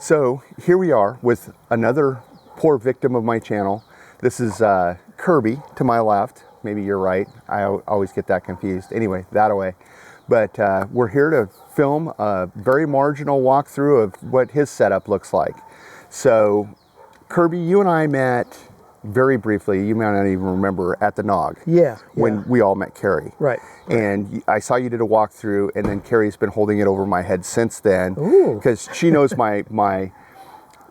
So here we are with another poor victim of my channel. This is Kirby to my left. Maybe you're right. I always get that confused. Anyway, that away. But we're here to film a very marginal walkthrough of what his setup looks like. So Kirby, you and I met very briefly, you might not even remember, at the Nog. Yeah. When we all met Carrie. Right. And I saw you did a walkthrough, and then Carrie's been holding it over my head since then. Because she knows my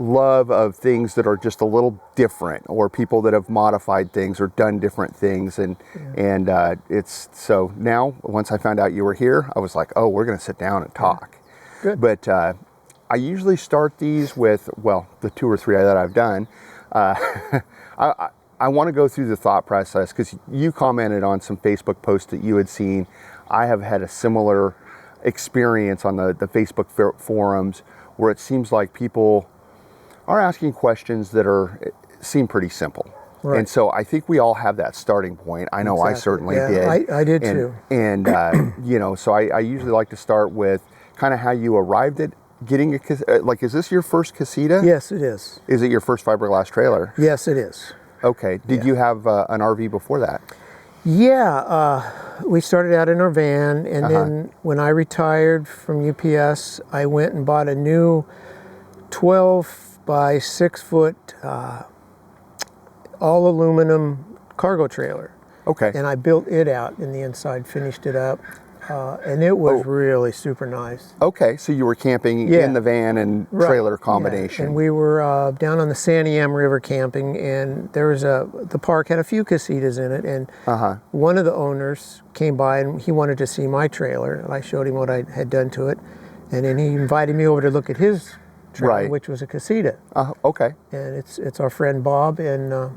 love of things that are just a little different, or people that have modified things or done different things. And it's, so now, once I found out you were here, I was like, oh, we're going to sit down and talk. Good. But I usually start these with, well, the 2 or 3 that I've done. I want to go through the thought process because you commented on some Facebook posts that you had seen. I have had a similar experience on the Facebook forums where it seems like people are asking questions that seem pretty simple. Right. And so I think we all have that starting point. I know exactly. I certainly did. I did too. And you know, so I usually like to start with kind of how you arrived at getting like, is this your first Casita? Yes, it is. Is it your first fiberglass trailer? Yes, it is. Okay. Did you have an RV before that? Yeah, we started out in our van, and then when I retired from UPS, I went and bought a new 12 by 6 foot all aluminum cargo trailer. Okay. And I built it out in the inside, finished it up. And it was really super nice. Okay, so you were camping in the van and trailer combination. Yeah. And we were down on the Santiam River camping, and there was the park had a few casitas in it, and one of the owners came by and he wanted to see my trailer, and I showed him what I had done to it, and then he invited me over to look at his trailer, which was a Casita. Okay. And it's our friend Bob and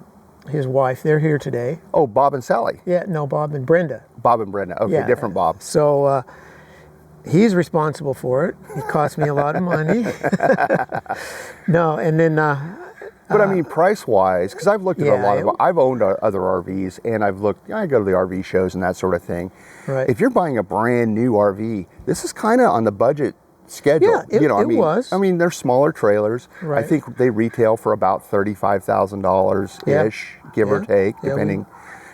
his wife. They're here today. Oh, Bob and Sally. Yeah, no, Bob and Brenda. Bob and Brenda. Okay, yeah. Different Bob. So he's responsible for it. It cost me a lot of money. No, and then. But I mean, price-wise, because I've looked at a lot of. I've owned other RVs, and I've looked. I go to the RV shows and that sort of thing. Right. If you're buying a brand new RV, this is kind of on the budget schedule. Yeah, it was. I mean, they're smaller trailers. Right. I think they retail for about $35,000-ish, give or take, depending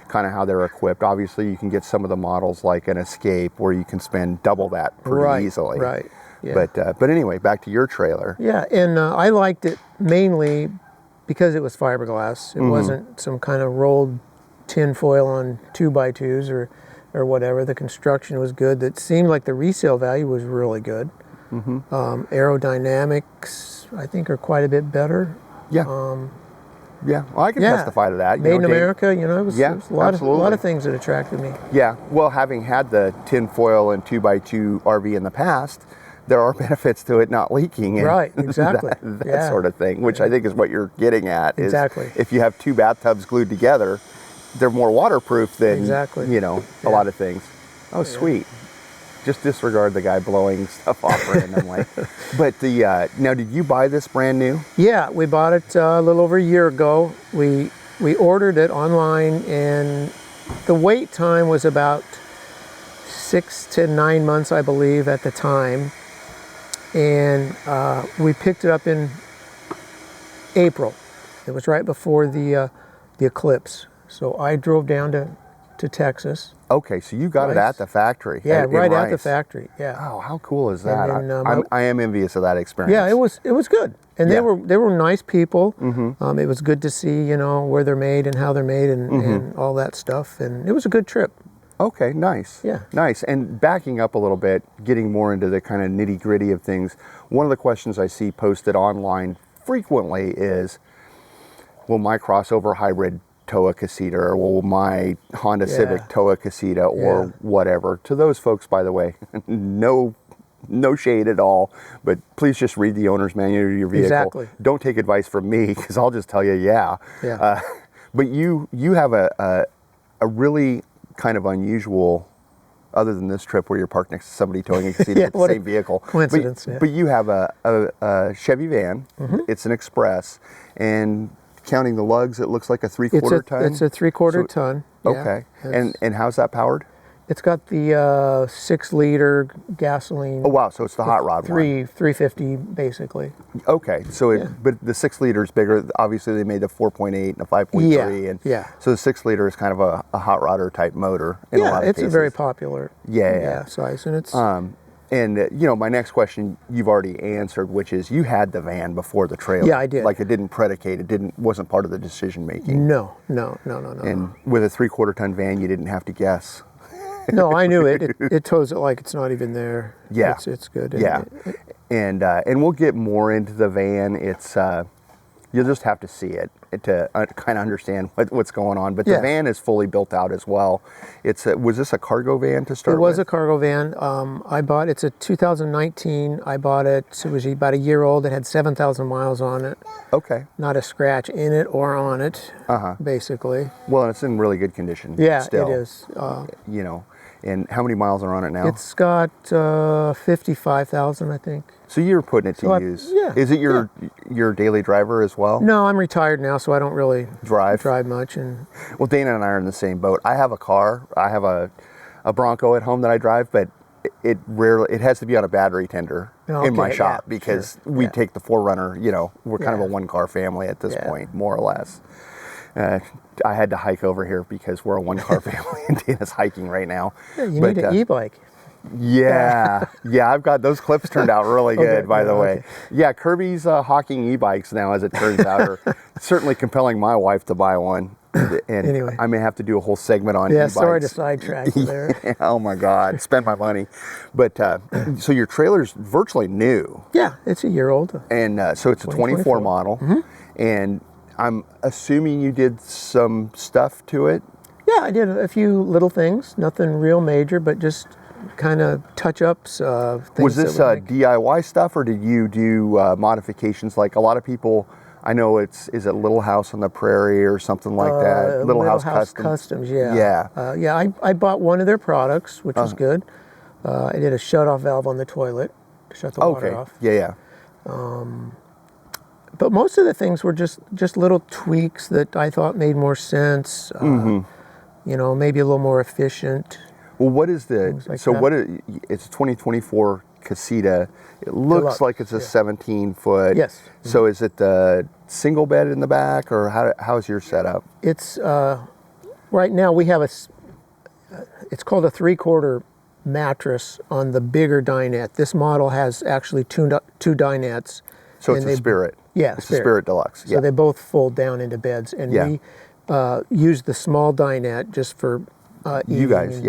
kind of how they're equipped. Obviously, you can get some of the models like an Escape where you can spend double that pretty easily. Right. Yeah. But anyway, back to your trailer. Yeah, and I liked it mainly because it was fiberglass. It wasn't some kind of rolled tin foil on 2x2s or whatever. The construction was good. It seemed like the resale value was really good. Aerodynamics, I think, are quite a bit better. Yeah. Yeah. Well, I can testify to that. Made in America, you know, it was a lot of things that attracted me. Yeah. Well, having had the tin foil and 2x2 RV in the past, there are benefits to it not leaking. And right. Exactly. that sort of thing, which I think is what you're getting at. Exactly. If you have 2 bathtubs glued together, they're more waterproof than you know a lot of things. Oh, sweet. Just disregard the guy blowing stuff off randomly. But now, did you buy this brand new? Yeah, we bought it a little over a year ago. We ordered it online, and the wait time was about 6 to 9 months, I believe, at the time. And we picked it up in April. It was right before the eclipse. So I drove down to Texas. Okay, so you got it at the factory. Yeah, right at the factory. Yeah. Oh, how cool is that? Then, I am envious of that experience. Yeah, it was good, and they were nice people. It was good to see, you know, where they're made and how they're made and all that stuff, and it was a good trip. Okay, nice. Yeah, nice. And backing up a little bit, getting more into the kind of nitty gritty of things. One of the questions I see posted online frequently is, will my crossover hybrid tow a Casita, or will my Honda Civic tow a Casita, or whatever? To those folks, by the way, no shade at all, but please just read the owner's manual of your vehicle. Exactly. Don't take advice from me, because I'll just tell you, but you have a really kind of unusual, other than this trip where you're parked next to somebody towing a Casita with the same vehicle. Coincidence. But you have a Chevy van. It's an Express, and counting the lugs, it looks like a 3/4 ton. It's a 3/4 ton. Okay. And how's that powered? It's got the 6-liter gasoline. Oh wow, so it's the hot rod one. 350 basically. Okay, so but the 6 liter is bigger. Obviously, they made the 4.8 and a 5.3, and so the 6 liter is kind of a hot rodder type motor in a lot of it's cases. a very popular size, and it's. And my next question you've already answered, which is you had the van before the trailer. Yeah, I did. Like it didn't predicate, wasn't part of the decision making. No. And with a 3/4 ton van, you didn't have to guess. No, I knew it. It tows it like it's not even there. Yeah, it's good. And we'll get more into the van. It's you'll just have to see it to kind of understand what's going on. But the van is fully built out as well. Was this a cargo van to start with? It was a cargo van. It's a 2019. I bought it. It was about a year old. It had 7,000 miles on it. Okay. Not a scratch in it or on it, basically. Well, it's in really good condition. Yeah, still. it is. And how many miles are on it now? It's got 55,000, I think. So you're putting it to use. Yeah. Is it your daily driver as well? No, I'm retired now, so I don't really drive much. And well, Dana and I are in the same boat. I have a car. I have a Bronco at home that I drive, but it has to be on a battery tender in my shop because we take the 4Runner. We're kind of a one-car family at this point, more or less. I had to hike over here because we're a one-car family, and Dana's hiking right now. Yeah, you need an e-bike. Yeah, I've got those clips turned out really good, by the way. Okay. Yeah, Kirby's hawking e-bikes now, as it turns out, are certainly compelling my wife to buy one. And anyway, I may have to do a whole segment on e-bikes. Sorry to sidetrack you there. Oh my God, spend my money. But so your trailer's virtually new. Yeah, it's a year old. And so it's a 24 model. And I'm assuming you did some stuff to it? Yeah, I did a few little things, nothing real major, but just kind of touch-ups. Was this DIY stuff, or did you do modifications? Like a lot of people, I know is it Little House on the Prairie or something like that? Little House Customs, yeah. I bought one of their products, which was good. I did a shut-off valve on the toilet to shut the water off. Yeah. But most of the things were just little tweaks that I thought made more sense. Maybe a little more efficient. Well, what is it's a 2024 Casita. It looks Deluxe, like it's a 17-foot. Yes. So is it the single bed in the back, or how's your setup? It's right now we have it's called a 3/4 mattress on the bigger dinette. This model has actually two dinettes. So it's a Spirit. Yeah, it's a Spirit Deluxe. So they both fold down into beds, and we use the small dinette just for you guys,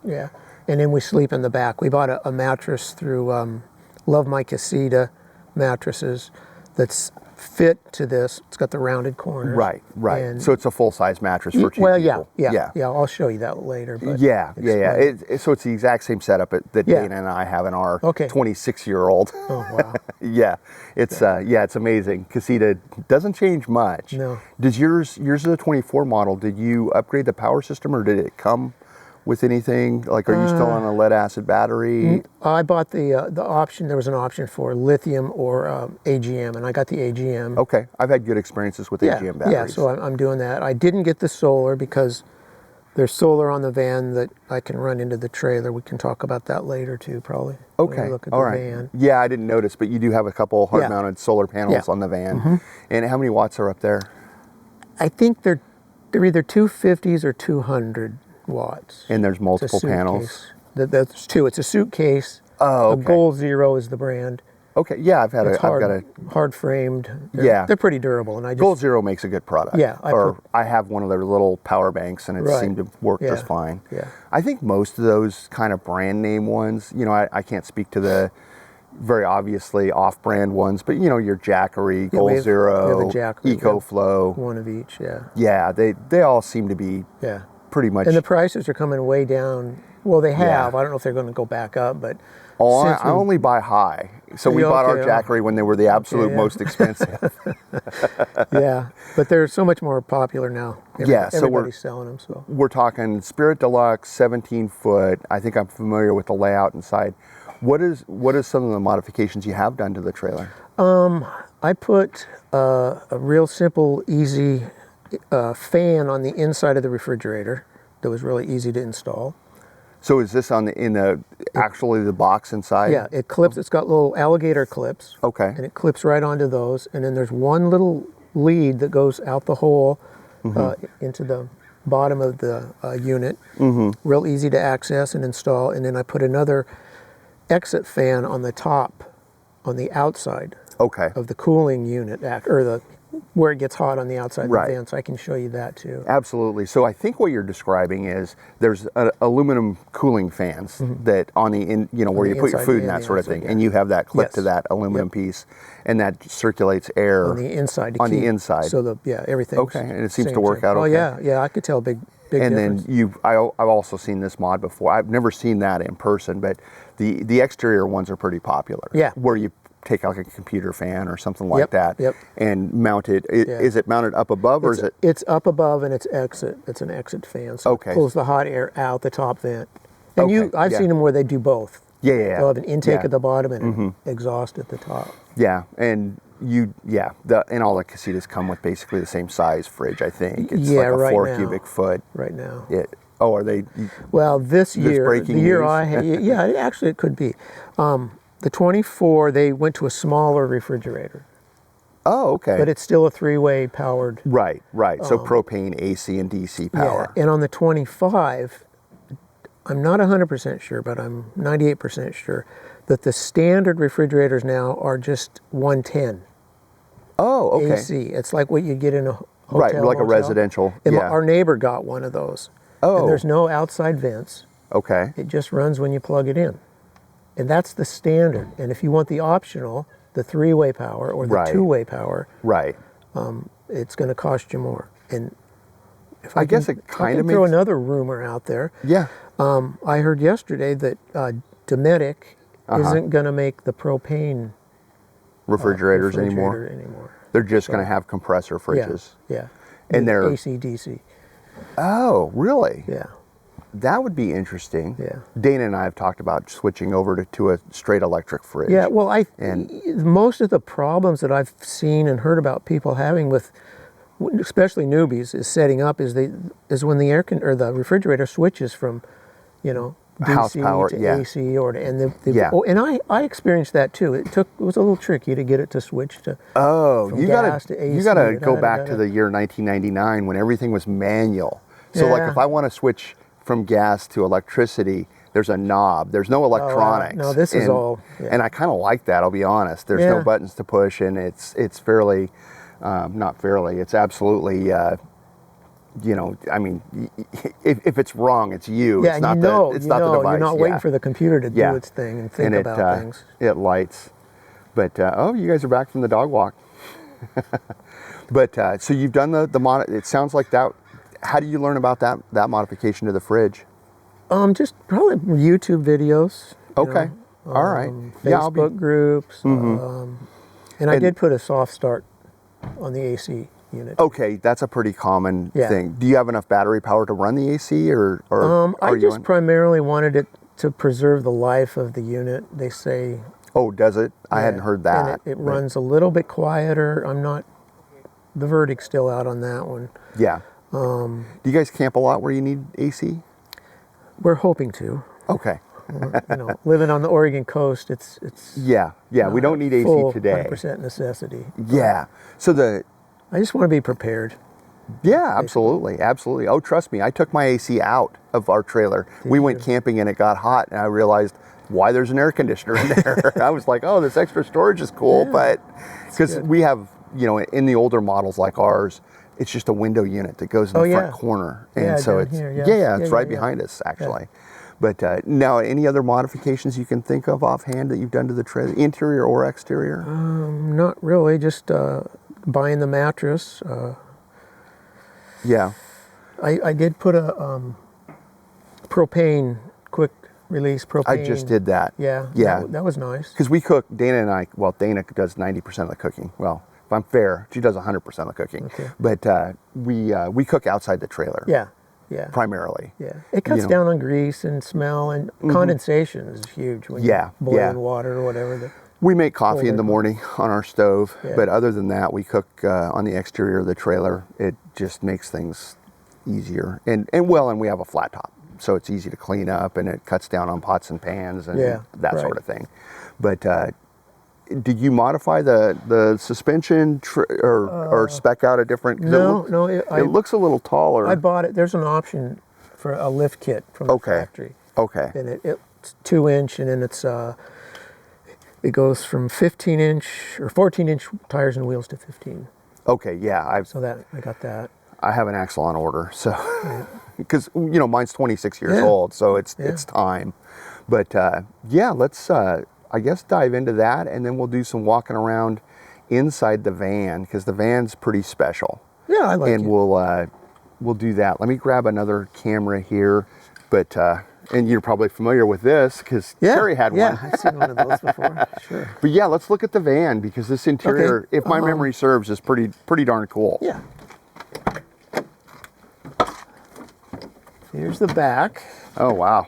Yeah, and then we sleep in the back. We bought a mattress through Love My Casita mattresses that's fit to this. It's got the rounded corners. Right. And so it's a full-size mattress for two people. Yeah. I'll show you that later. But so it's the exact same setup that Dana and I have in our 26-year-old. Oh, wow. It's amazing. Casita doesn't change much. No. Does yours is a 24 model. Did you upgrade the power system, or did it come with anything? Like, are you still on a lead acid battery? I bought the option. There was an option for lithium or AGM, and I got the AGM. Okay, I've had good experiences with AGM batteries. Yeah, so I'm doing that. I didn't get the solar because there's solar on the van that I can run into the trailer. We can talk about that later too, probably. Okay, look at all the right. Van. Yeah, I didn't notice, but you do have a couple hard-mounted solar panels on the van. And how many watts are up there? I think they're either 250s or 200 watts. And there's multiple panels? That's two. It's a suitcase. Oh, okay. Gold Zero is the brand. Okay, yeah, I've got hard framed. They're pretty durable, and Gold Zero makes a good product. Yeah, I have one of their little power banks, and it seemed to work just fine. Yeah, I think most of those kind of brand name ones, I can't speak to the very obviously off-brand ones, but your Jackery, Gold Zero, EcoFlow, one of each. Yeah, they all seem to be pretty much. And the prices are coming way down. Well, they have. I don't know if they're going to go back up, but. I only buy high. So we bought our Jackery when they were the absolute most expensive. Yeah, but they're so much more popular now. Everybody's selling them. So we're talking Spirit Deluxe, 17-foot. I think I'm familiar with the layout inside. What is some of the modifications you have done to the trailer? I put a real simple, easy fan on the inside of the refrigerator that was really easy to install. So is this actually the box inside? Yeah, it clips. It's got little alligator clips. Okay. And it clips right onto those. And then there's one little lead that goes out the hole into the bottom of the unit. Real easy to access and install. And then I put another exit fan on the top, on the outside of the cooling unit, or where it gets hot on the outside of the vents. I can show you that too. Absolutely. So I think what you're describing is there's aluminum cooling fans that on the where you put your food and that sort of thing, and you have that clip to that aluminum piece, and that circulates air on the inside. The inside. So everything. Okay, and it seems to work out. Okay. Oh yeah, I could tell big and difference. Then I've also seen this mod before. I've never seen that in person, but the exterior ones are pretty popular. Yeah. Where you take like a computer fan or something like that and mount it. Is it mounted up above or is it? It's up above and it's an exit fan. So it pulls the hot air out the top vent. And I've seen them where they do both. Yeah. They'll have an intake at the bottom and an exhaust at the top. Yeah, and and all the Casitas come with basically the same size fridge, I think. It's like a 4 cubic foot. Right now. Are they? Well, the year I had, actually it could be. The 24, they went to a smaller refrigerator. Oh, okay. But it's still a 3-way powered. Right. So propane, AC, and DC power. Yeah, and on the 25, I'm not 100% sure, but I'm 98% sure that the standard refrigerators now are just 110. Oh, okay. AC. It's like what you get in a hotel. Right, like a residential. And our neighbor got one of those. Oh. And there's no outside vents. Okay. It just runs when you plug it in. And that's the standard. And if you want the optional, the 3-way power or the 2-way power, it's going to cost you more. And if I guess it kind of throw another rumor out there. Yeah. I heard yesterday that Dometic isn't going to make the propane refrigerators anymore. They're just going to have compressor fridges. Yeah. And they're AC/DC. Oh, really? Yeah. That would be interesting. Yeah. Dana and I have talked about switching over to a straight electric fridge. Yeah, well, most of the problems that I've seen and heard about people having with, especially newbies, is setting up is when the refrigerator switches from, house DC power to AC and I experienced that too. It was a little tricky to get it to switch to. Oh, from gas to AC. You gotta go back to the year 1999 when everything was manual. So like if I want to switch from gas to electricity, there's a knob. There's no electronics. No, this is all. Yeah. And I kind of like that. I'll be honest. There's no buttons to push, and it's fairly, not fairly. It's absolutely. I mean, if it's wrong, it's you. Yeah, it's not the device. You're not waiting for the computer to do its thing and think about things. It lights. But you guys are back from the dog walk. But so you've done the mod. It sounds like that. How do you learn about that modification to the fridge? Just probably YouTube videos. Okay. All right. Facebook groups. And I did put a soft start on the AC unit. Okay, that's a pretty common thing. Do you have enough battery power to run the AC, or I just primarily wanted it to preserve the life of the unit. They say. Oh, does it? I hadn't heard that. And it runs a little bit quieter. The verdict's still out on that one. Yeah. Do you guys camp a lot where you need AC? We're hoping to. Okay. Living on the Oregon coast, it's yeah. We don't need AC today. 100% necessity. Yeah. So I just want to be prepared. Yeah, absolutely. Oh, trust me, I took my AC out of our trailer. We went camping and it got hot, and I realized why there's an air conditioner in there. I was like, oh, this extra storage is cool, but because we have, in the older models like ours, it's just a window unit that goes in the front corner, and so it's it's right behind us actually. Yeah. But now, any other modifications you can think of offhand that you've done to the trailer, interior or exterior? Not really. Just buying the mattress. Yeah. I did put a propane quick release propane. I just did that. Yeah. That was nice. Because we cook. Dana and I. Well, Dana does 90% of the cooking. Well, if I'm fair, she does 100% of the cooking. Okay. But we cook outside the trailer. Yeah. Primarily. Yeah. It cuts down on grease and smell, and condensation is huge when you boil water or whatever. We make coffee in the morning on our stove, but other than that, we cook on the exterior of the trailer. It just makes things easier, and we have a flat top. so it's easy to clean up, and it cuts down on pots and pans and Yeah, that right. sort of thing. But did you modify the suspension or spec out a different? 'Cause No, it looks a little taller. I bought it. There's an option for a lift kit from the factory. Okay. And it's 2-inch, and then it goes from 15-inch or 14-inch tires and wheels to 15. Okay. Yeah. So that I got that. I have an axle on order, so because mine's 26 years Yeah. old, so it's time. But yeah, let's I guess dive into that, and then we'll do some walking around inside the van, because the van's pretty special. Yeah, I like and it. we'll do that. Let me grab another camera here, but and you're probably familiar with this because Terry had one. Yeah, I've seen one of those before. Sure. But yeah, let's look at the van, because this interior, if my memory serves, is pretty darn cool. Yeah. Here's the back, Oh wow,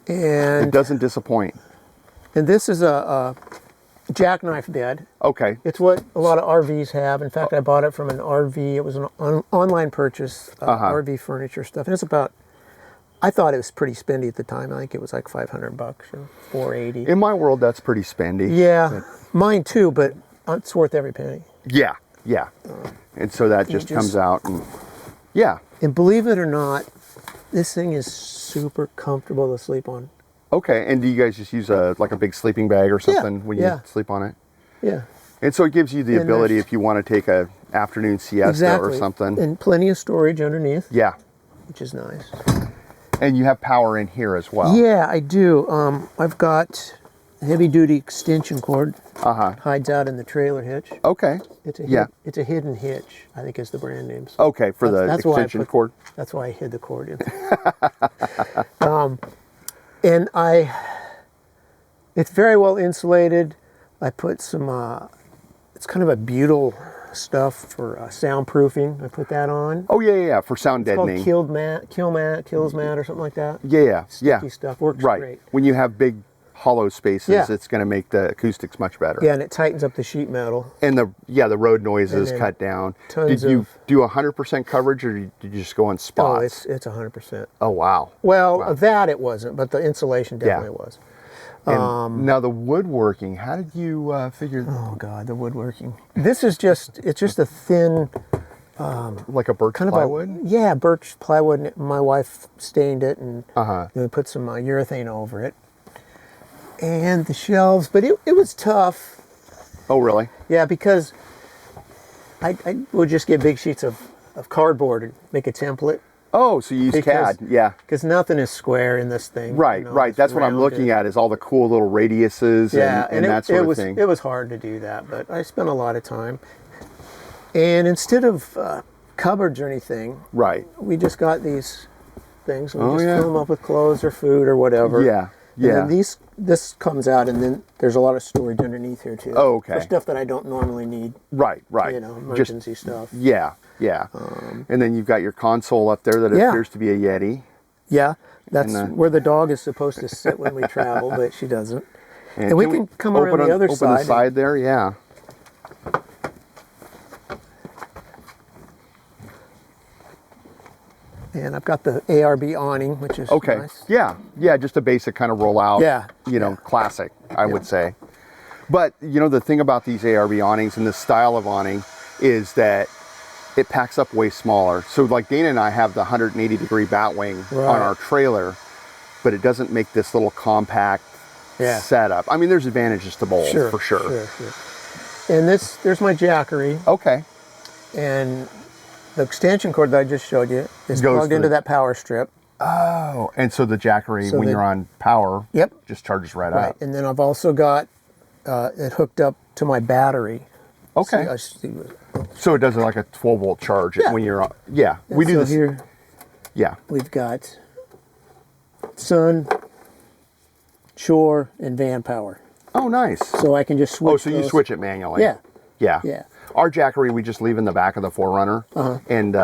it and doesn't disappoint. this is a jackknife bed. Okay. It's what a lot of RVs have. In fact, I bought it from an RV. It was an online purchase, RV furniture stuff. And it's about, I thought it was pretty spendy at the time. I think it was like $500 or $480. In my world, that's pretty spendy. Yeah, mine too, but it's worth every penny. Yeah. And so that just comes out, and yeah. And believe it or not, this thing is super comfortable to sleep on. Okay. And do you guys just use a big sleeping bag or something when you sleep on it? Yeah. And so it gives you the And ability, there's- if you want to take a afternoon siesta or something. And plenty of storage underneath, Yeah. which is nice. And you have power in here as well. Yeah, I do. I've got heavy duty extension cord. Hides out in the trailer hitch. Okay. It's a hidden hitch, I think is the brand name. So Okay, for the that's why I extension cord. That's why I hid the cord in. And it's very well insulated. I put some, it's kind of a butyl stuff for soundproofing. I put that on. Oh yeah, for sound It's called deadening. kills mat or something like that. Yeah. Sticky stuff, works Right. great. When you have big hollow spaces, Yeah. it's going to make the acoustics much better. Yeah, and it tightens up the sheet metal. And the road noise is then cut down. tons Did you of- do 100% coverage, or did you just go on Oh, spots? it's 100%. Oh wow. Well, Wow. that it wasn't, but the insulation definitely was. And now the woodworking, how did you figure, Oh God, the woodworking. This is it's just a thin, like a birch plywood? yeah, birch plywood. My wife stained it, and Uh-huh. then we put some urethane over it. And the shelves, but it was tough. Oh really? Yeah, because I would just get big sheets of cardboard and make a template. Oh, so you use Because- CAD, yeah. Because nothing is square in this thing. Right. It's That's what I'm looking rounded. at, is all the cool little radiuses and that sort of thing. It was hard to do that, but I spent a lot of time. And instead of cupboards or anything, Right. we just got these things. And we Oh, just yeah. fill them up with clothes or food or whatever. Yeah. And then this comes out, and then there's a lot of storage underneath here too. Oh, okay. For stuff that I don't normally need. Right. Emergency stuff. Yeah. And then you've got your console up there that appears to be a Yeti. Yeah, that's And, where the dog is supposed to sit when we travel, but she doesn't. And we can come around open the other open side. the side there, yeah. And I've got the ARB awning, which is Okay. nice. Yeah, just a basic kind of roll out. Yeah, Classic, I would say. But the thing about these ARB awnings and this style of awning is that it packs up way smaller. So like Dana and I have the 180-degree bat wing on our trailer, but it doesn't make this little compact setup. I mean, there's advantages to both, for sure. And there's my jackery, Okay. and the extension cord that I just showed you is Goes plugged to into the- that power strip. Oh, and so the jackery, So when the- you're on power, Yep. just charges right Right. up. And then I've also got it hooked up to my battery. Okay. See, So it does like a 12-volt charge when you're on. Yeah, we do so this. here Yeah. we've got sun, shore, and van power. Oh, nice. So I can just switch. Oh, so you those. switch it manually? Yeah. Yeah. Yeah. Our jackery, we just leave in the back of the 4Runner and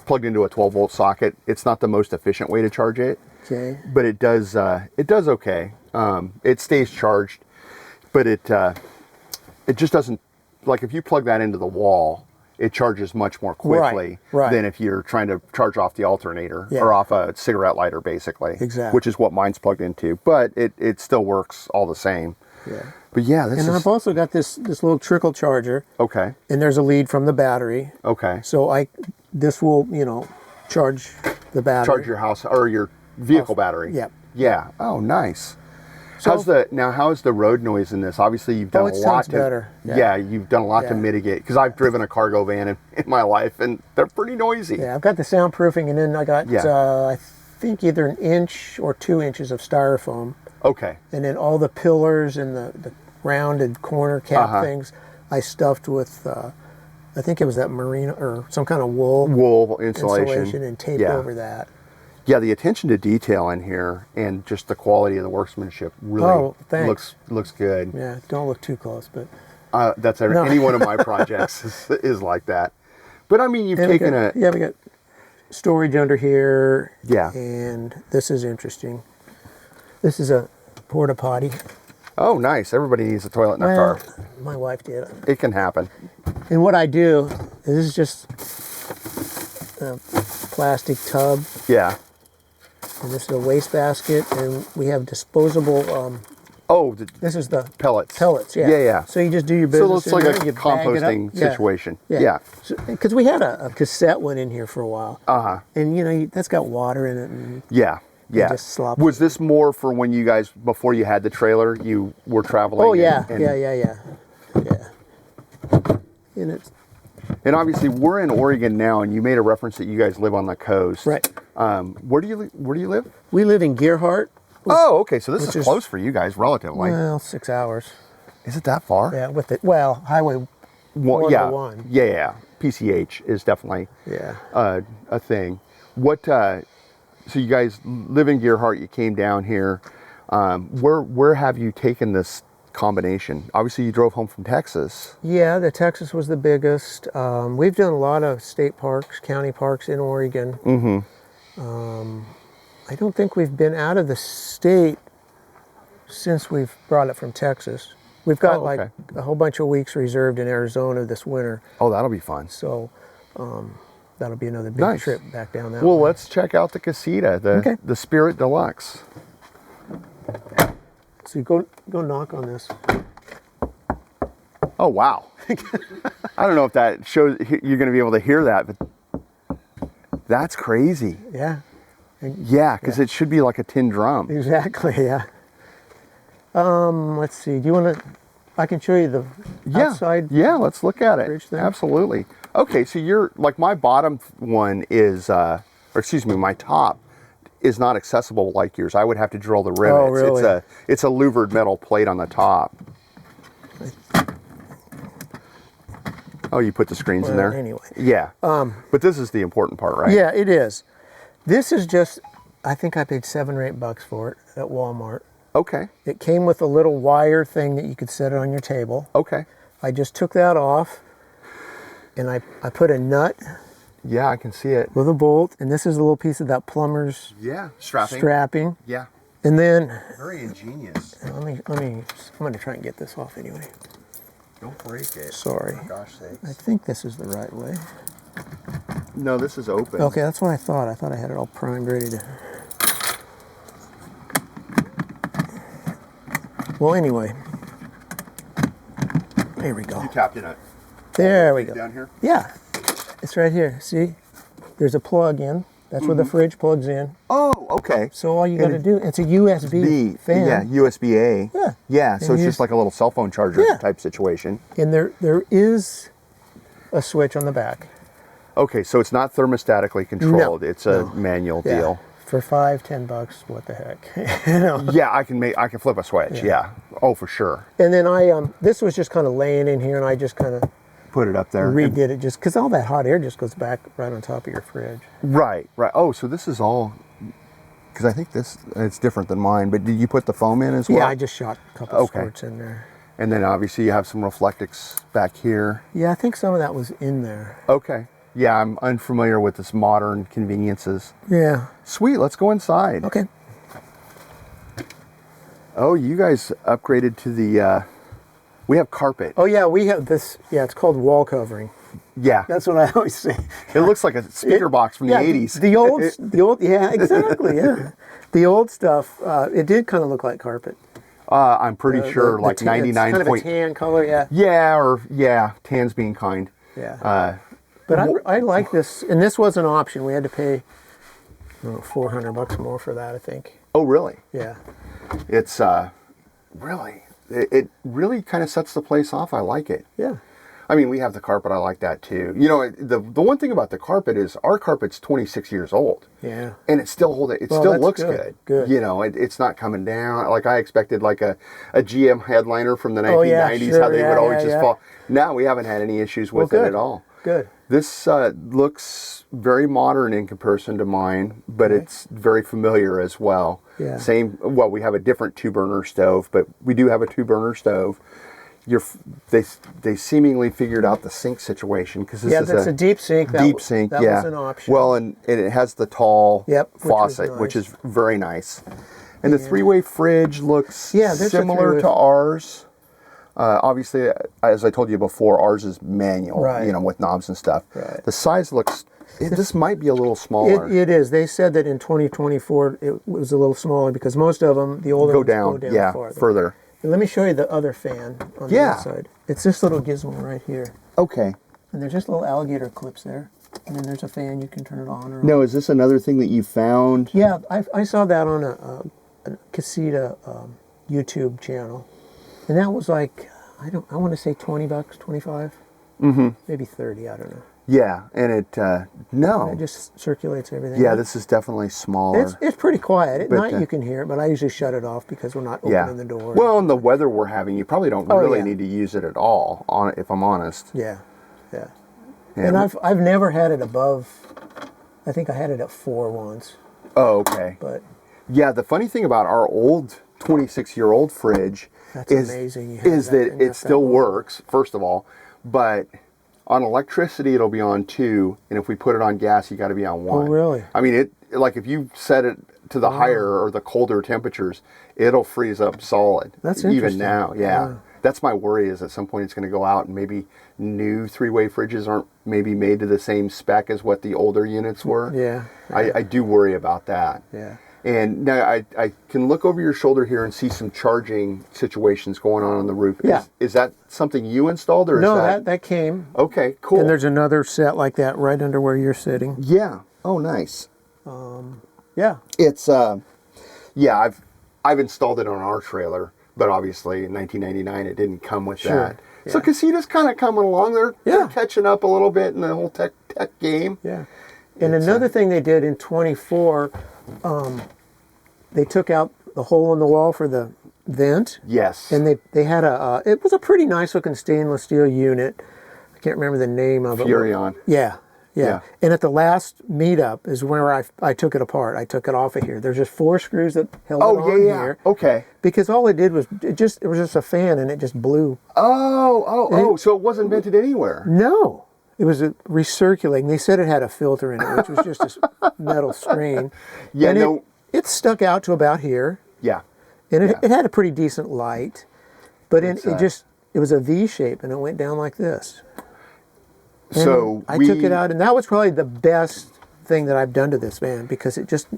plugged into a 12-volt socket. It's not the most efficient way to charge it, Okay. but it does okay. It stays charged, but it just doesn't, like if you plug that into the wall, it charges much more quickly Right. than if you're trying to charge off the alternator Yeah. or off a cigarette lighter, basically. Exactly. Which is what mine's plugged into, but it still works all the same. Yeah. But yeah, this And is I've also got this little trickle charger, okay. and there's a lead from the battery. Okay. So this will, charge the battery. Charge your house or your vehicle battery. Yep. Yeah. Oh, nice. So How's the road noise in this? Obviously, you've done it a lot sounds better. Yeah, you've done a lot to Yeah. mitigate. Because I've driven a cargo van in my life, and they're pretty noisy. Yeah, I've got the soundproofing, and then I got, Yeah. I think either 1 inch or 2 inches of styrofoam. Okay. And then all the pillars and the rounded corner cap things I stuffed with, I think it was that merino or some kind of wool insulation and taped over that. Yeah, the attention to detail in here and just the quality of the workmanship really looks good. Yeah, don't look too close, but That's any one of my projects is like that. But I mean, you've taken we got storage under here. Yeah. And this is interesting. This is a porta potty. Oh, nice. Everybody needs a toilet in their car. My wife did. It can happen. And what I do is this is just a plastic tub. Yeah. And this is a waste basket, and we have disposable. This is the pellets. Pellets, yeah. Yeah. So you just do your business. So it's like in a there, you bag it up. composting situation. Yeah. Yeah. Because we had a cassette one in here for a while. And that's got water in it. And Yeah. just slop Was this more for when you guys, before you had the trailer, you were traveling? Oh yeah, and, yeah. And it's And obviously, we're in Oregon now, and you made a reference that you guys live on the coast. right. Where do you live? We live in Gerhardt. Oh, okay. So this is is- close for you guys, relatively. Well, 6 hours. Is it that far? Yeah, Highway. Well, 101. Yeah. PCH is definitely Yeah. a thing. What? So you guys live in Gerhardt. You came down here. Where have you taken this combination? Obviously, you drove home from Texas. Yeah, the Texas was the biggest. We've done a lot of state parks, county parks in Oregon. Mm-hmm. I don't think we've been out of the state since we've brought it from Texas. We've got okay. a whole bunch of weeks reserved in Arizona this winter. Oh, that'll be fun. So that'll be another big Nice. trip back down that Well, way. let's check out the Casita, the Spirit Deluxe. So you go knock on this. Oh, wow. I don't know if that shows you're going to be able to hear that, but that's crazy. Yeah. Yeah, because it should be like a tin drum. Exactly, yeah. Let's see. Do you want to? I can show you the outside. Yeah, let's look at it. bridge thing. Absolutely. Okay, so you're like my bottom one is, or excuse me, my top is not accessible like yours. I would have to drill the rivets. Oh, really? It's a louvered metal plate on the top. Oh, you put the screens in Well, there? anyway. Yeah. But this is the important part, right? Yeah, it is. This is just. I think I paid $7 or $8 for it at Walmart. Okay. It came with a little wire thing that you could set on your table. Okay. I just took that off, and I put a nut Yeah, I can see it. with a bolt, and this is a little piece of that plumber's Yeah, strapping. strapping. Yeah. And then Very ingenious. I'm gonna try and get this off anyway. Don't break it. Sorry. For gosh sakes. I think this is the right way. No, this is open. Okay, that's what I thought. I thought I had it all primed, ready to. Well, anyway. There we go. You tapped in it. There we go. Down here? Yeah, it's right here. See, there's a plug in. That's where the fridge plugs in. Oh, okay. So all you got to do, it's a USB fan. Yeah, USB-A. Yeah. Yeah, so And it's you just like a little cell phone charger Yeah. type situation. And there is a switch on the back. Okay, so it's not thermostatically controlled. No, It's a manual Yeah. deal. For $5-10, what the heck? You know? Yeah, I can flip a switch. Yeah. Oh, for sure. And then this was just kind of laying in here, and I just kind of Put it up there. redid it just because all that hot air just goes back right on top of your fridge. Right. Oh, so this is all, because I think it's different than mine, but did you put the foam in as well? Yeah, I just shot a couple Okay. squirts in there. And then obviously you have some Reflectix back here. Yeah, I think some of that was in there. Okay. Yeah, I'm unfamiliar with this modern conveniences. Yeah. Sweet, let's go inside. Okay. Oh, you guys upgraded to the, we have carpet. Oh yeah, we have this. Yeah, it's called wall covering. Yeah. That's what I always say. It looks like a speaker box from the 80s. The old, yeah, exactly, yeah. The old stuff, it did kind of look like carpet. I'm pretty sure, like it's 99 kind of point. a tan color, yeah. Yeah, tan's being kind. Yeah. But I like this, and this was an option. We had to pay $400 more for that, I think. Oh, really? Yeah. It's really, it really kind of sets the place off. I like it. Yeah. I mean, we have the carpet. I like that too. You know, the one thing about the carpet is our carpet's 26 years old. Yeah. And it still still looks good. Good. You know, it's not coming down. Like I expected, like a GM headliner from the 1990s, how they would always just fall. No, we haven't had any issues with it at all. Good. This looks very modern in comparison to mine, but it's very familiar as well. Yeah. Well, we have a different 2-burner stove, but we do have a 2-burner stove. They seemingly figured out the sink situation because this is that's a deep sink. That was an option. Well, and it has the tall faucet, which is very nice. And the 3-way fridge looks similar to ours. Obviously, as I told you before, ours is manual, you know, with knobs and stuff. Right. The size looks. This might be a little smaller. It is. They said that in 2024 it was a little smaller because most of them, the older ones, go down further. Let me show you the other fan on the other side. It's this little gizmo right here. Okay. And there's just little alligator clips there. And then there's a fan, you can turn it on or off. No, is this another thing that you found? Yeah, I saw that on a Casita YouTube channel. And that was like, I want to say $20, 25, maybe 30, I don't know. Yeah, and it just circulates everything. Yeah, this is definitely smaller. It's pretty quiet. At night you can hear it, but I usually shut it off because we're not opening the door. Well, in the weather we're having, you probably don't really need to use it at all, if I'm honest. Yeah. And I've never had it above, I think I had it at 4 once. Oh, okay. But yeah, the funny thing about our old 26-year-old fridge is that it still works, first of all, but on electricity it'll be on 2, and if we put it on gas, you got to be on 1. Oh, really? I mean, like if you set it to the higher or the colder temperatures, it'll freeze up solid. That's interesting. Even now, yeah. That's my worry, is at some point it's going to go out and maybe new 3-way fridges aren't maybe made to the same spec as what the older units were. Yeah. I do worry about that. Yeah. And now I can look over your shoulder here and see some charging situations going on the roof. Yeah. Is that something you installed, or No, is that came. Okay, cool. And there's another set like that right under where you're sitting. Yeah. Oh, nice. Yeah. It's I've installed it on our trailer, but obviously in 1999 it didn't come with that. Yeah. So Casita's kind of coming along. They're catching up a little bit in the whole tech game. Yeah. And another thing they did in 24, they took out the hole in the wall for the vent. Yes. And they had it was a pretty nice looking stainless steel unit. I can't remember the name of it. Furion. Yeah. And at the last meetup is where I took it apart. I took it off of here. There's just 4 screws that held it on here. Okay. Because all it did was it was just a fan and it just blew. So it wasn't vented anywhere. No. It was recirculating. They said it had a filter in it, which was just a metal screen. Yeah, and it stuck out to about here. Yeah. And it had a pretty decent light, but it was a V shape and it went down like this. And so I took it out, and that was probably the best thing that I've done to this van because it just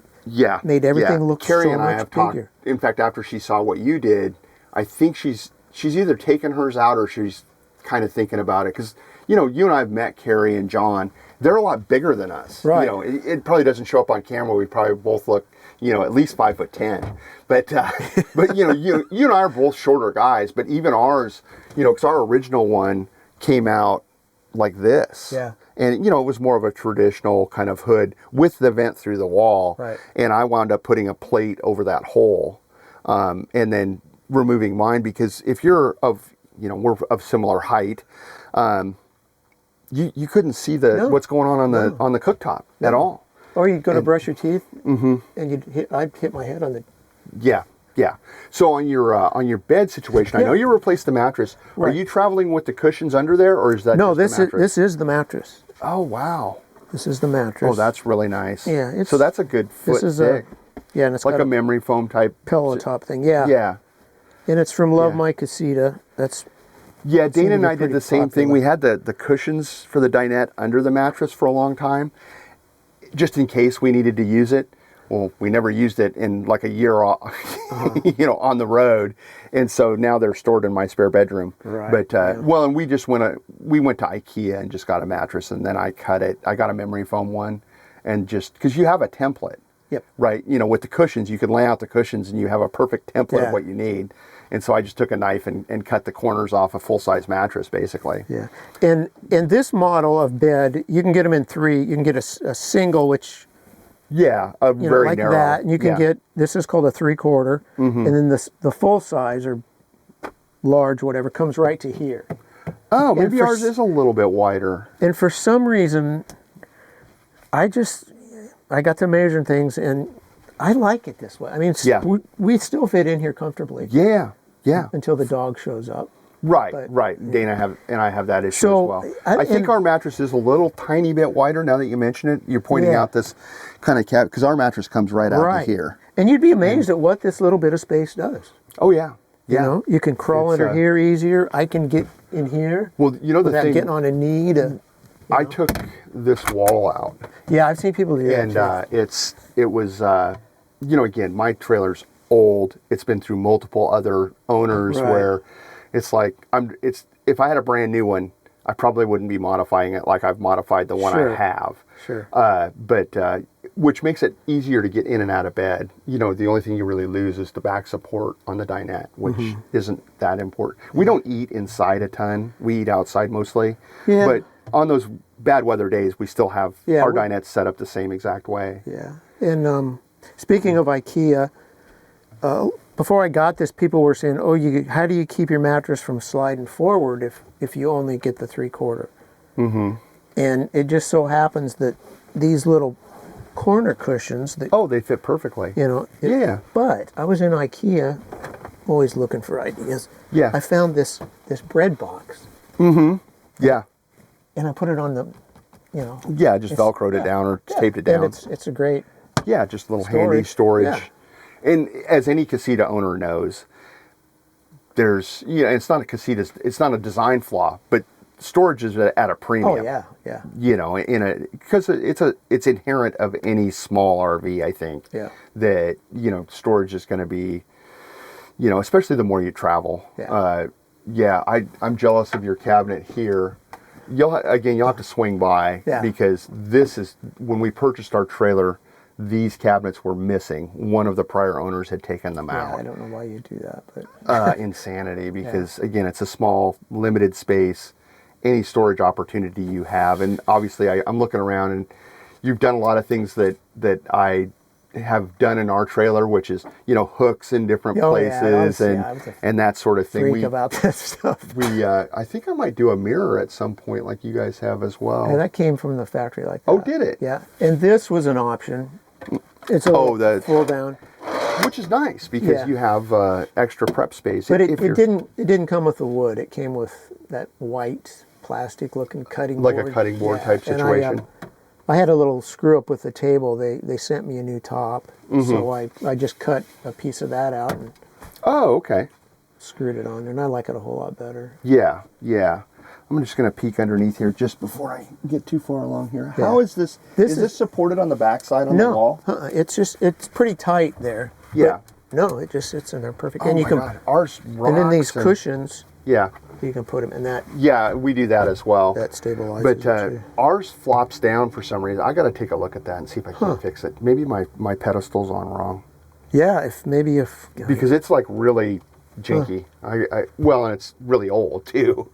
made everything look Carrie so and I much have bigger. Talked, in fact, after she saw what you did, I think she's either taken hers out or she's kind of thinking about it, because you and I have met Carrie and John. They're a lot bigger than us. Right. It probably doesn't show up on camera. We probably both look, at least 5'10". But you and I are both shorter guys. But even ours, because our original one came out like this. Yeah. And it was more of a traditional kind of hood with the vent through the wall. Right. And I wound up putting a plate over that hole, and then removing mine, because if you're we're of similar height, you couldn't see what's going on the cooktop at all. Or you'd go to brush your teeth, and I'd hit my head on the. Yeah. So on your bed situation, I know you replaced the mattress. Right. Are you traveling with the cushions under there, or is that just the mattress? This is the mattress. Oh wow. This is the mattress. Oh, that's really nice. Yeah. So that's a good foot thick. And it's like a memory foam type pillow top thing. Yeah. Yeah. And it's from Love My Casita. That's Yeah, seem Dana to and be I did pretty the same thing. popular. We had the cushions for the dinette under the mattress for a long time, just in case we needed to use it. Well, we never used it in like a year, on the road, and so now they're stored in my spare bedroom. Right, But yeah. well, and we went to IKEA and just got a mattress, and then I cut it. I got a memory foam one, and just because you have a template, Yep. right? With the cushions, you can lay out the cushions, and you have a perfect template Yeah. of what you need. And so I just took a knife and cut the corners off a full-size mattress, basically. Yeah. And in this model of bed, you can get them in 3. You can get a single, which, Yeah, very like narrow. that. And you can get, this is called a 3/4. And then the full size or large, whatever, comes right to here. Oh, maybe for ours is a little bit wider. And for some reason, I got to measuring things, and I like it this way. I mean, Yeah. we still fit in here comfortably Yeah, yeah. until the dog shows up. Right, But- right. Dana and I have that issue So, as well. I- I think and- our mattress is a little tiny bit wider now that you mention it. You're pointing Yeah. out this kind of because our mattress comes right out to here. And you'd be amazed at what this little bit of space does. Oh yeah, yeah. You can crawl It's, under here easier. I can get in here Well, the without thing, getting on a knee to. I took this wall out, Yeah, I've seen people do that. and too. it was again, my trailer's old. It's been through multiple other owners Right. where it's like if I had a brand new one, I probably wouldn't be modifying it like I've modified the one Sure. I have. Sure. But which makes it easier to get in and out of bed. The only thing you really lose is the back support on the dinette, which isn't that important. We don't eat inside a ton. We eat outside mostly. Yeah. But on those bad weather days, we still have Yeah, our we- dinettes set up the same exact way. Yeah. And speaking of IKEA, before I got this, people were saying, "Oh, how do you keep your mattress from sliding forward if you only get the 3/4?" And it just so happens that these little corner cushions that Oh, they fit perfectly. Yeah. But I was in IKEA, always looking for ideas. Yeah. I found this bread box, Yeah. and I put it on the, Yeah, just It's- Velcroed it down or yeah, taped it and down. it's a great. Yeah, just a little handy storage. Yeah. And as any Casita owner knows, there's it's not a design flaw, but storage is at a premium. Oh yeah, yeah, Because it's inherent of any small RV, I think. Yeah. That storage is going to be, especially the more you travel. Yeah. I'm jealous of your cabinet here. You'll have to swing by Yeah. because this is when we purchased our trailer. These cabinets were missing. One of the prior owners had taken them yeah. out. I don't know why you do that, but Insanity, because again, it's a small, limited space. Any storage opportunity you have, and obviously, I'm looking around, and you've done a lot of things that I have done in our trailer, which is hooks in different Oh, yeah, I places was a and that sort of thing. freak about that stuff. I think I might do a mirror at some point, like you guys have as well. And that came from the factory like that. Oh, did it? Yeah. And this was an option. It's a full down. Which is nice because Yeah. you have extra prep space. But If you're- it didn't come with the wood. It came with that white plastic looking cutting like board. a cutting board Yeah. type And situation. I had a little screw up with the table. They sent me a new top. Mm-hmm. So I just cut a piece of that out and Oh, okay. screwed it on there, and I like it a whole lot better. Yeah, yeah. I'm just going to peek underneath here just before I get too far along here. Yeah. How is this? This Is is- this supported on the backside on the wall? It's pretty tight there. Yeah. But no, it just sits in there perfect. Oh and you my can God. Ours rocks. and then these cushions, Yeah, you can put them in that yeah, we do that as well. stabilizes But it too. ours flops down for some reason. I got to take a look at that and see if I can fix it. Maybe my pedestal's on wrong Yeah, if because it's like really jinky. Well, and it's really old too.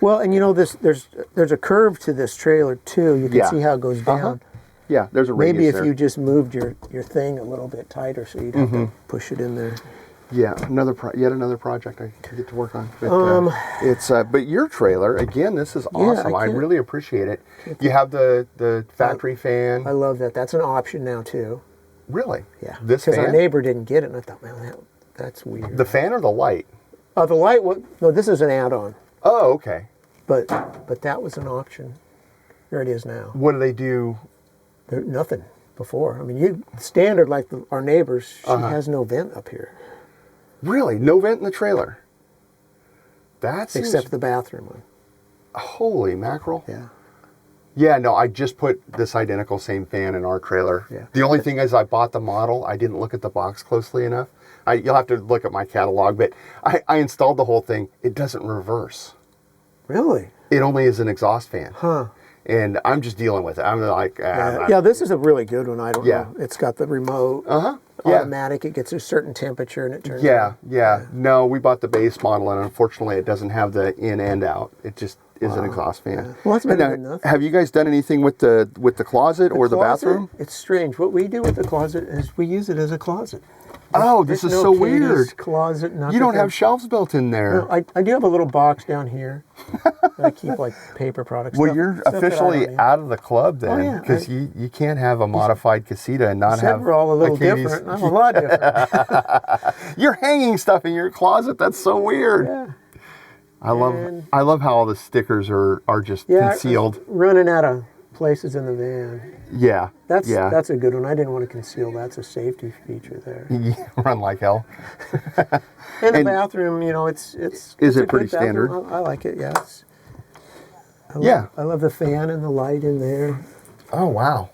well, and there's a curve to this trailer too. You can Yeah. see how it goes down. Uh-huh. Yeah, there's a Maybe radius if there. you just moved your thing a little bit tighter, so you'd have to push it in there. Yeah, yet another project I get to work on. But, but your trailer again, this is awesome. I can't- really appreciate it. You have the factory fan. I love that. That's an option now too. Really? Yeah, This because our fan, neighbor didn't get it, and I thought, well, that's weird. the fan or the light? The light. No, this is an add-on, Oh, okay. but that was an option. There it is now. What do they do? Nothing before. I mean, standard like our neighbors. She Uh-huh. has no vent up here. Really, no vent in the trailer. That seems... except the bathroom one. Holy mackerel. Yeah. Yeah, no, I just put this identical same fan in our trailer. Yeah. The only thing is I bought the model. I didn't look at the box closely enough. You'll have to look at my catalog, but I installed the whole thing. It doesn't reverse. Really? It only is an exhaust fan. Huh. And I'm just dealing with it. I'm like... Yeah, this is a really good one. I don't know. It's got the remote. Automatic. It gets a certain temperature and it turns on. Yeah. No, we bought the base model, and unfortunately it doesn't have the in and out. It just is an exhaust fan. Yeah. Well, that's better than nothing. Have you guys done anything with the closet or the bathroom? It's strange. What we do with the closet is we use it as a closet. Oh, this is so weird. Closet. You don't have shelves built in there. No, I do have a little box down here that I keep like paper products. Well, you're officially out of the club then, because you can't have a modified Casita and not have. We're all a little different. I'm a lot different. You're hanging stuff in your closet. That's so weird. Yeah. I love how all the stickers are just concealed. Running out of places in the van. Yeah. That's a good one. I didn't want to conceal that. It's a safety feature there. Run like hell. And the bathroom, it's Is it pretty standard? I like it, yes. I love the fan and the light in there. Oh, wow.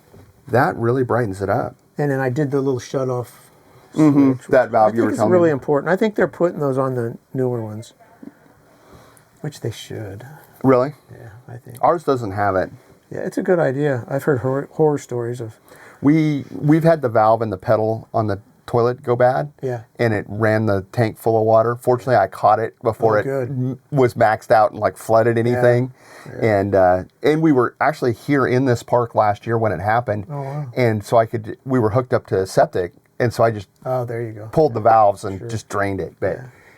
That really brightens it up. And then I did the little shut-off switch. That valve you were telling me. It's really important. I think they're putting those on the newer ones, which they should. Really? Yeah, I think. Ours doesn't have it. Yeah, it's a good idea. I've heard horror stories of... We've had the valve and the pedal on the toilet go bad. Yeah. And it ran the tank full of water. Fortunately, I caught it before it was maxed out and flooded anything. Yeah. And we were actually here in this park last year when it happened. Oh, wow. And so we were hooked up to septic, and so I just there you go. pulled the valves and just drained it. But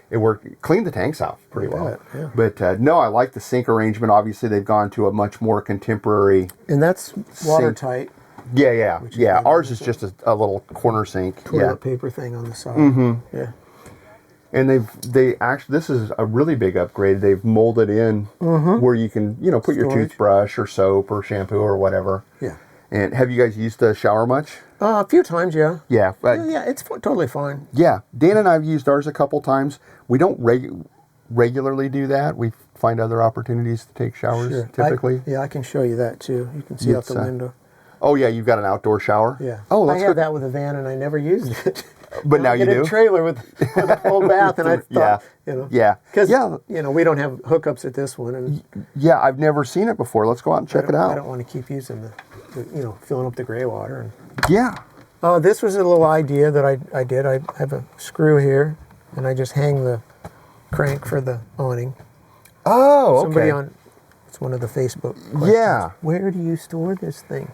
it worked, cleaned the tanks out pretty well. Yeah. But no, I like the sink arrangement. Obviously, they've gone to a much more contemporary. And that's watertight. Yeah. Ours is just a little corner sink. Toilet paper thing on the side. Yeah. And they actually, this is a really big upgrade. They've molded in where you can, put your toothbrush or soap or shampoo or whatever. Yeah. And have you guys used the shower much? A few times, yeah. Yeah. It's totally fine. Yeah. Dan and I have used ours a couple times. We don't regularly do that. We find other opportunities to take showers typically. I can show you that too. You can see out the window. Oh, yeah, you've got an outdoor shower? Yeah. Oh, that's I had that with a van and I never used it. But now you do? I had a trailer with a full bath and I thought, Because, we don't have hookups at this one. And yeah, I've never seen it before. Let's go out and check it out. I don't want to keep using the filling up the gray water. Yeah. This was a little idea that I did. I have a screw here and I just hang the crank for the awning. Oh, okay. Somebody it's one of the Facebook questions. Yeah. Where do you store this thing?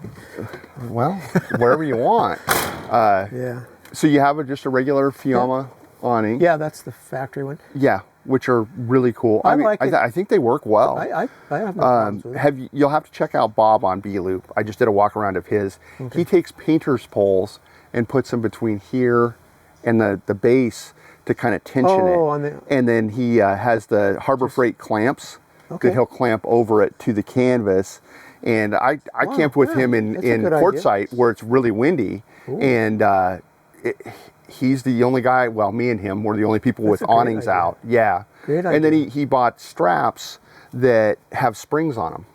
Well, wherever you want. Yeah. So you have just a regular Fiamma awning. Yeah, that's the factory one. Yeah, which are really cool. I think they work well. I have no problems with it. You'll have to check out Bob on B-Loop. I just did a walk around of his. Okay. He takes painter's poles and puts them between here and the base to kind of tension it. And then he has the Harbor Freight clamps that he'll clamp over it to the canvas. And I camped with him in Quartzsite where it's really windy. Ooh. And he's the only guy, well, me and him were the only people with awnings out. Yeah. Great idea. And then he bought straps that have springs on them.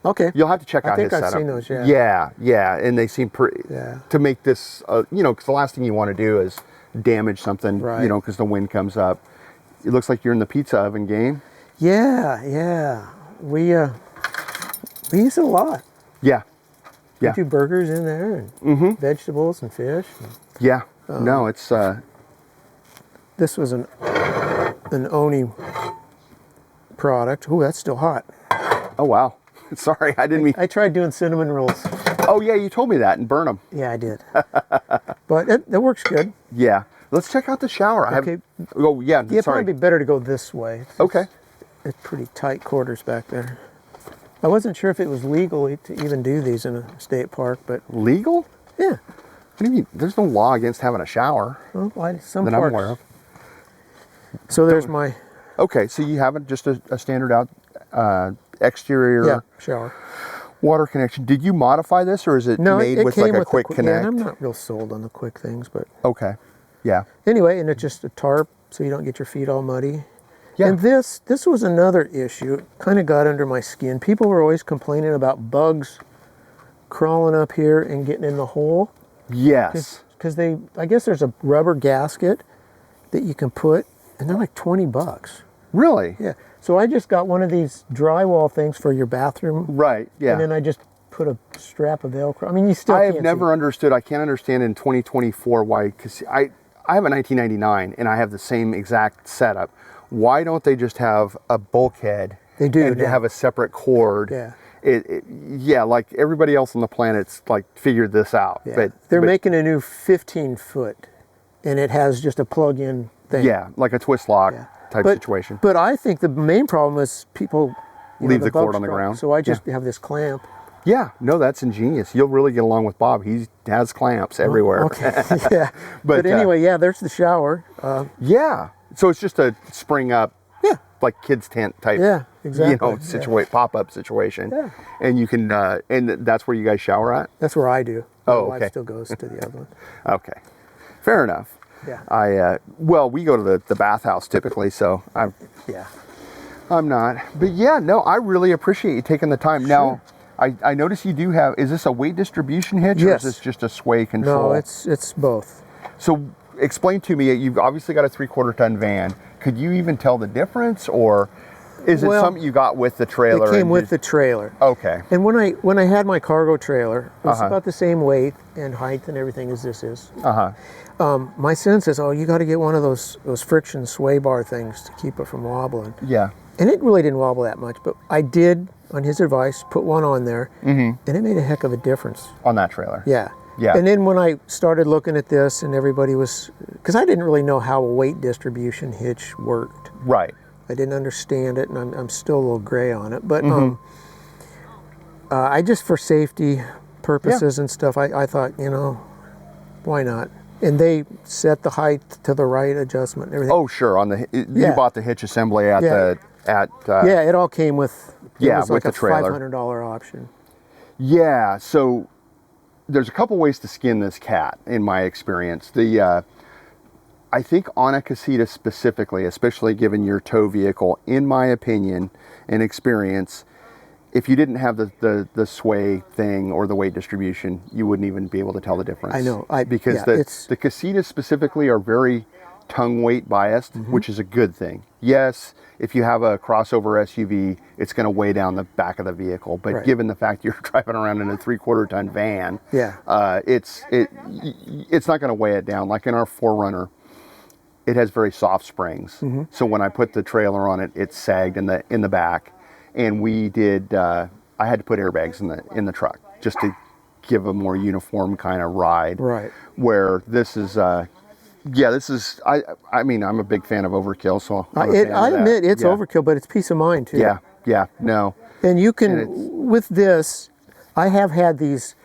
Okay. You'll have to check out his setup. I think I've seen those, yeah. Yeah. And they seem pretty, to make this, because the last thing you want to do is damage something, because the wind comes up. It looks like you're in the pizza oven game. Yeah. We use it a lot. Yeah. We do burgers in there and vegetables and fish. Yeah. No, it's... This was an Oni product. Ooh, that's still hot. Oh, wow. Sorry, I didn't mean... I tried doing cinnamon rolls. Oh, yeah, you told me that, and burn them. Yeah, I did. But it works good. Yeah. Let's check out the shower. Okay. It'd probably be better to go this way. Okay. It's pretty tight quarters back there. I wasn't sure if it was legal to even do these in a state park, but... Legal? Yeah. What do you mean? There's no law against having a shower. Well, some that parks. I'm aware of. So there's my... Okay, so you have just a standard exterior shower. Water connection. Did you modify this, or is it made with like a quick connect? Yeah, I'm not real sold on the quick things, but... Okay, yeah. Anyway, and it's just a tarp, so you don't get your feet all muddy. Yeah. And this was another issue. It kind of got under my skin. People were always complaining about bugs crawling up here and getting in the hole. Yes. Because I guess there's a rubber gasket that you can put, and they're like $20. Really? Yeah. So I just got one of these drywall things for your bathroom. Right. Yeah. And then I just put a strap of Velcro. I mean, you still I can't have never see. understood. I can't understand in 2024 why. Because I have a 1999 and I have the same exact setup. Why don't they just have a bulkhead? They do and now. have a separate cord. Yeah. Yeah, like everybody else on the planet's like figured this out. Yeah. But They're making a new 15-foot, and it has just a plug-in thing. yeah, like a twist lock type But- situation. But I think the main problem is people Leave the cord bugs on the crawl. ground. So I just have this clamp. Yeah, no, that's ingenious. You'll really get along with Bob. He has clamps everywhere. Okay. Yeah. But, But anyway, yeah, there's the shower. Yeah, so it's just a spring up, Yeah. like kids tent type. Yeah, exactly. You know, pop up situation. Yeah. And you can, and that's where you guys shower at. That's where I do. My Oh, wife okay. still goes to the other one. Okay, fair enough. Yeah. Well, we go to the bathhouse typically, so Yeah. I'm not. But yeah, no, I really appreciate you taking the time. Now, I notice you do have, is this a weight distribution hitch or Yes. is this just a sway control? No, it's both. So explain to me, you've obviously got a 3/4 ton van. Could you even tell the difference, or is it Well, something you got with the trailer? It came and with just- the trailer. Okay. And when I had my cargo trailer, it was Uh-huh. about the same weight and height and everything as this is. Uh-huh. My son says, "Oh, you got to get one of those friction sway bar things to keep it from wobbling." Yeah. And it really didn't wobble that much, but I did, on his advice, put one on there, and it made a heck of a difference. On that trailer. Yeah. Yeah. And then when I started looking at this, and everybody was, because I didn't really know how a weight distribution hitch worked. Right. I didn't understand it, and I'm still a little gray on it. But I just, for safety purposes and stuff, I thought, why not? And they set the height to the right adjustment and everything. Oh, sure. You Yeah. bought the hitch assembly at Yeah. Yeah, it all came with, it Yeah, was with like the a trailer. $500 option. Yeah, so there's a couple ways to skin this cat, in my experience. I think on a Casita specifically, especially given your tow vehicle, in my opinion and experience, if you didn't have the sway thing or the weight distribution, you wouldn't even be able to tell the difference. I know. Because yeah, the Casitas specifically are very tongue weight biased, which is a good thing. Yes, if you have a crossover SUV, it's going to weigh down the back of the vehicle. But Right. given the fact you're driving around in a 3/4 ton van, Yeah. it's not going to weigh it down. Like in our 4Runner, it has very soft springs. So when I put the trailer on it, it sagged in the back, and we did. I had to put airbags in the truck just to give a more uniform kind of ride. Right. Where this is. This is. I mean, I'm a big fan of overkill, so I'm a fan of I that. admit it's Yeah. overkill, but it's peace of mind too. Yeah. No. And you can, And with this, I have had these,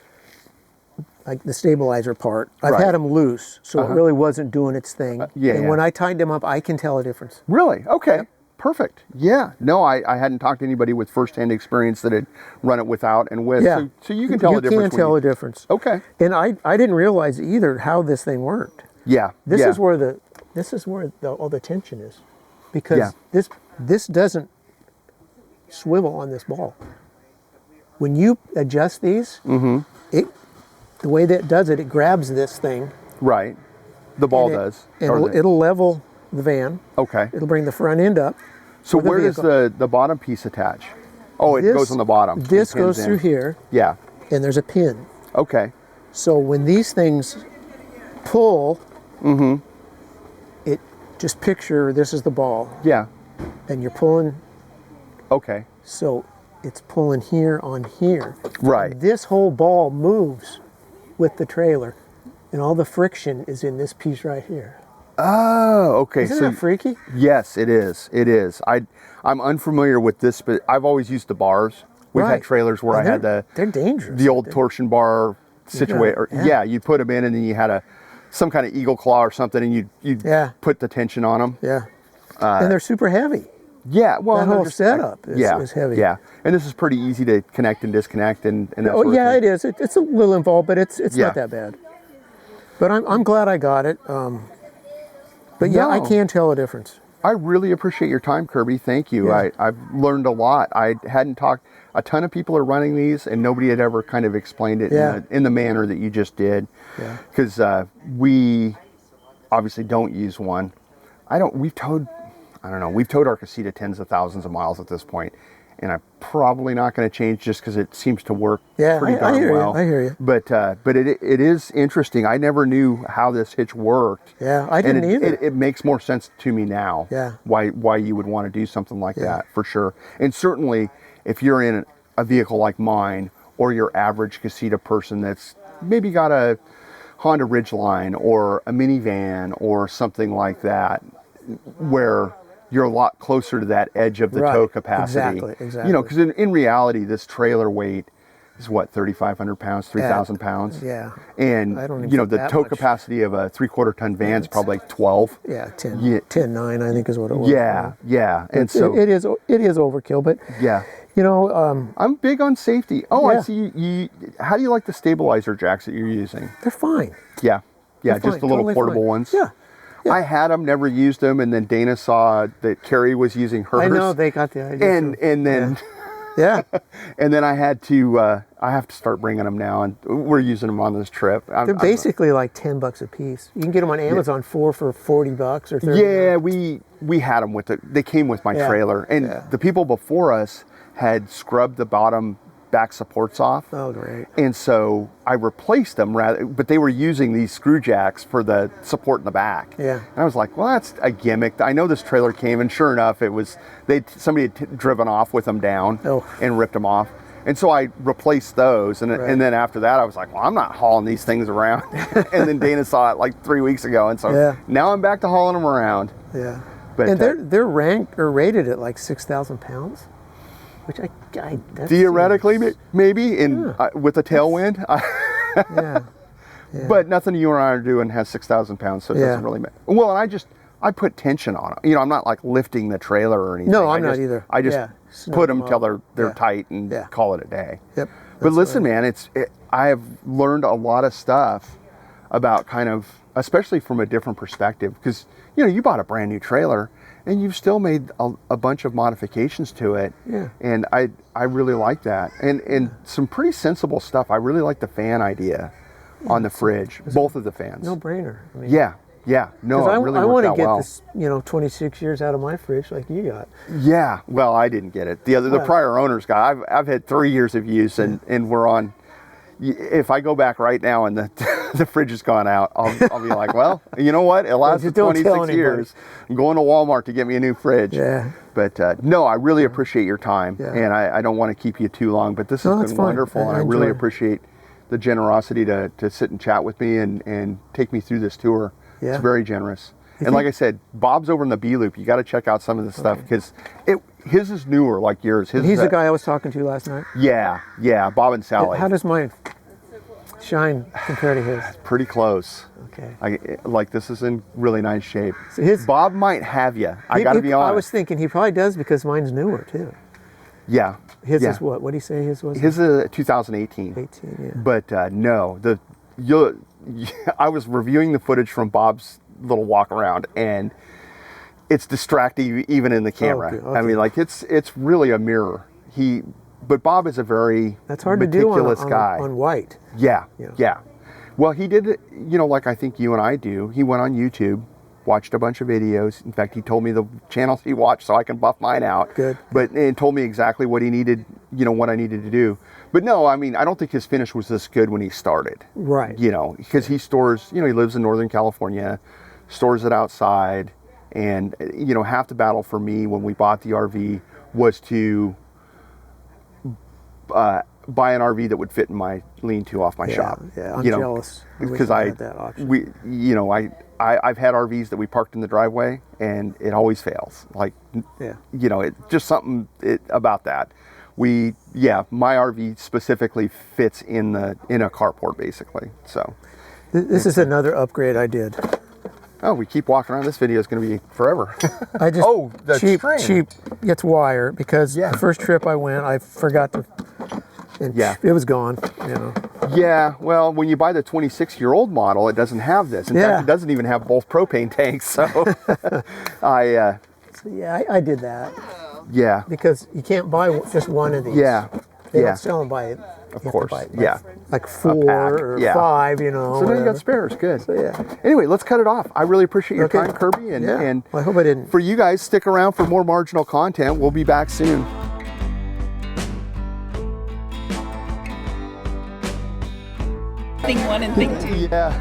like the stabilizer part, I've Right. had them loose, so it really wasn't doing its thing. yeah, and yeah. when I tightened them up, I can tell a difference. Really? Okay. Perfect. Yeah. No, I hadn't talked to anybody with firsthand experience that had run it without and with. Yeah. So you can tell the difference. You can tell a difference. Okay. And I didn't realize either how this thing worked. Yeah. This yeah. is where all the tension is, because Yeah. this doesn't swivel on this ball. When you adjust these, the way that it does it, it grabs this thing. Right. The ball and does. It'll level the van. Okay. It'll bring the front end up. So with the where does vehicle. the bottom piece attach? Oh, it goes on the bottom. This It pins goes in. through here, Yeah. and there's a pin. Okay. So when these things pull, it just picture this is the ball, Yeah. and you're pulling. Okay. So it's pulling here on here. Right. And this whole ball moves with the trailer, and all the friction is in this piece right here. Oh, okay. Isn't so that freaky? yes, it is. It is. I'm unfamiliar with this, but I've always used the bars. We've had Right. trailers where And I had they're dangerous. the old torsion bar situation. Yeah. You put them in, and then you had some kind of eagle claw or something, and you Yeah. put the tension on them. Yeah. And they're super heavy. Yeah, well, That and they're whole setup is heavy. Yeah, and this is pretty easy to connect and disconnect and that Oh sort of yeah, thing. it is. It's a little involved, but it's Yeah. not that bad. But I'm glad I got it. But yeah, I No. can tell a difference. I really appreciate your time, Kirby. Thank you. Yeah. I've learned a lot. I hadn't talked. A ton of people are running these, and nobody had ever kind of explained it in the manner that you just did. Yeah. Because we obviously don't use one. We've towed our Casita tens of thousands of miles at this point, and I'm probably not going to change just because it seems to work pretty darn well. I hear you. But it is interesting. I never knew how this hitch worked. Yeah, I didn't either. It makes more sense to me now. Yeah. Why you would want to do something like that, for sure. And certainly, if you're in a vehicle like mine, or your average Casita person that's maybe got a Honda Ridgeline or a minivan or something like that, where you're a lot closer to that edge of the tow capacity. Exactly. You know, because in reality, this trailer weight is what, 3,500 pounds, 3,000 pounds? Yeah. And, I don't even you know, think the that tow much. capacity of a 3/4 ton van is probably like 12. Yeah, 10, Yeah. 10.9, I think is what it was. Yeah. And so it is overkill, but yeah. you know, I'm big on safety. Oh, Yeah. I see you. How do you like the stabilizer jacks that you're using? they're fine. Yeah, They're just fine, the little totally portable fine. ones. Yeah. I had them, never used them, and then Dana saw that Carrie was using hers. I know they got the idea. and then Yeah. and then I had to I have to start bringing them now, and we're using them on this trip. They're basically like $10 a piece. You can get them on Amazon for $40 or $30. Yeah, we had them they came with my trailer, and the people before us had scrubbed the bottom back supports off. Oh, great. And so I replaced them but they were using these screw jacks for the support in the back. Yeah. And I was like, well, that's a gimmick. I know this trailer came, and sure enough, somebody had driven off with them down and ripped them off. And so I replaced those, and then after that, I was like, well, I'm not hauling these things around. And then Dana saw it like 3 weeks ago, and so now I'm back to hauling them around. Yeah. But and they're ranked or rated at like 6,000 pounds, which that's theoretically maybe with a tailwind. Yeah. But nothing you and I are doing has 6,000 pounds, so it doesn't really matter. Well, and I put tension on them. You know, I'm not like lifting the trailer or anything. No, I'm not either. I just put them till they're tight and call it a day. Yep. But listen, man, I have learned a lot of stuff about kind of, especially from a different perspective, because you know, you bought a brand new trailer and you've still made a bunch of modifications to it. Yeah. And I really like that. And some pretty sensible stuff. I really like the fan idea on the fridge, both of the fans. No brainer. I mean, yeah. No, it really I worked want to out get well. this, 26 years out of my fridge like you got. Yeah. Well, I didn't get it. The prior owners got. I've had 3 years of use, and we're on. If I go back right now and the fridge has gone out, I'll be like, well, you know what? It lasted 26 years. I'm going to Walmart to get me a new fridge. Yeah. But no, I really appreciate your time, and I don't want to keep you too long. But this has been wonderful, and I really appreciate the generosity to sit and chat with me and take me through this tour. Yeah. It's very generous. And like I said, Bob's over in the B Loop. You got to check out some of this stuff because his is newer, like yours. He's the guy I was talking to last night. Yeah, Bob and Sally. How does mine shine compared to his? Pretty close. Okay. This is in really nice shape. So Bob might have you. I got to be honest. I was thinking he probably does because mine's newer too. Yeah. His is what? What did he say his was? His is 2018. 18, yeah. But no, I was reviewing the footage from Bob's little walk around, and it's distracting even in the camera. Okay. I mean, like it's really a mirror. But Bob is a very That's hard to do guy. on white. Yeah. Well, he did it, like I think you and I do. He went on YouTube, watched a bunch of videos. In fact, he told me the channels he watched so I can buff mine out. Good. And told me exactly what he needed, what I needed to do. But no, I mean, I don't think his finish was this good when he started. Right. Because he stores, he lives in Northern California, stores it outside. And, half the battle for me when we bought the RV was to buy an RV that would fit in my lean-to off my shop. Yeah, I'm jealous. Because I've had RVs that we parked in the driveway and it always fails. It's just something about that. My RV specifically fits in a carport basically. So this is another upgrade I did. Oh, we keep walking around. This video is going to be forever. I just the cheap gets wire because the first trip I went, I forgot to. And it was gone. Yeah, well, when you buy the 26-year-old model, it doesn't have this. In fact, it doesn't even have both propane tanks. So Yeah, I did that Yeah. because you can't buy just one of these. Yeah. They Yeah. don't sell them by. Of course. Yeah. Like 4 or Yeah. 5, you know. So now you whatever. got spares. Good. So, yeah. Anyway, let's cut it off. I really appreciate your Okay. time, Kirby. And, Yeah. and Well, I hope I didn't. for you guys, stick around for more marginal content. We'll be back soon. Thing 1 and thing 2. Yeah.